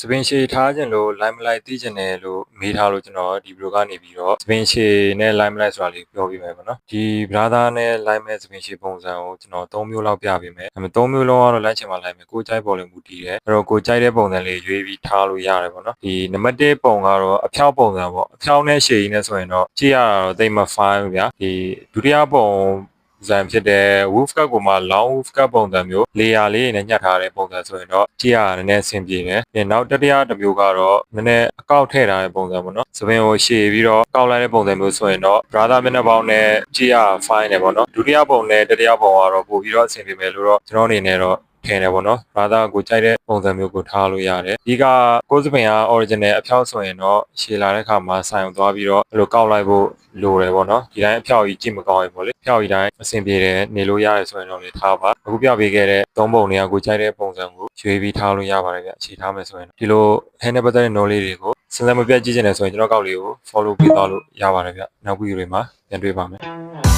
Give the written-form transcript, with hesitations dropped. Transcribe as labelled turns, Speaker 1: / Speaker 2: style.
Speaker 1: စပင်ရှည်ထားခြင်းလို့ line မလိုက်သိခြင်းတယ်လို့မေးထားလို့ကျွန်တော်ဒီဗီဒီယိုကနေပြီးတော့စပင်ရှည်နဲ့ line မလိုက်ဆိုတာလေးပြောပြမယ်ပေါ့နော်ဒီ brother နဲ့ line မဲ့စပင်ရှည်ပုံစံကိုကျွန်တော်3မျိုးလောက်ပြပေးမယ်3မျိုးလုံးကတော့ line ချင်မှ line မယ်ကိုကြိုက်ပေါ်လို့မူတည်တယ်အဲ့တော့ကိုကြိုက်တဲ့ပုံစံလေးရွေးပြီးထားလို့ရတယ်ပေါ့နော်ဒီနံပါတ်1ပုံကတော့အဖြောက်ပုံစံပေါ့အဖြောက်နဲ့ရှည်ကြီးနဲ့ဆိုရင်တော့ကြည့်ရတာတော့တိတ်မ fine ဘူးဗျာဒီဒုတိယပုံဇံဖြစ်တဲ့ wolf cut ကိုမှ long wolf cut ပုံစံမျိုး layer လေးနဲ့ညှပ်ထားတဲ့ပုံစံဆိုရင်တော့ကြည့်ရတာနည်းနည်းအဆင်ပြေတယ်။နောက်တတိယတစ်မျိုးကတော့နည်းနည်းအကောက်ထည့်ထားတဲ့ပုံစံပေါ့နော်။စပင်ကိုရှည်ပြီးတော့ကောက်လိုက်တဲ့ပုံစံမျိုးဆိုရင်တော့ brother မျက်နှာပေါင်းနဲ့ကြည့်ရ fine တယ်ပေါ့နော်။ဒုတိယပုံနဲ့တတိယပုံကတော့ပို့ပြီးတော့အဆင်ပြေမယ်လို့တော့ကျွန်တော်အနေနဲ့တော့ထင်တယ်ပေါ့နော်။ brother ကိုကြိုက်တဲ့ပုံစံမျိုးကိုထားလို့ရတယ်။ဒီကကိုယ်စပင်က original အဖြောက်ဆိုရင်တော့ရှည်လာတဲ့အခါမှာဆိုင်အောင်သွားပြီးတော့အဲ့လိုကောက်လိုက်ဖို့လိုတယ်ပေါ့နော်။ဒီတိုင်းအဖြောက်ကြီးကြည့်မကောင်းဘူးပေါ့လေ။အဖြောက်ကြီးတိုင်းအဆင်ပြေတယ်နေလို့ရတယ်ဆိုရင်တော့လေထားပါ။အခုပြပေးခဲ့တဲ့သုံးပုံတွေကကိုကြိုက်တဲ့ပုံစံကိုရွေးပြီးထားလို့ရပါတယ်ဗျ။အခြေထားမယ်ဆိုရင်ဒီလို hand နဲ့ပတ်သက်တဲ့ knowledge တွေကိုစဉ်းစားမပြတ်ကြည့်ချင်တယ်ဆိုရင်ကျွန်တော်ကောက်လေးကို follow ပေးသွားလို့ရပါတယ်ဗျ။နောက်ဗီဒီယိုတွေမှာပြန်တွေ့ပါမယ်။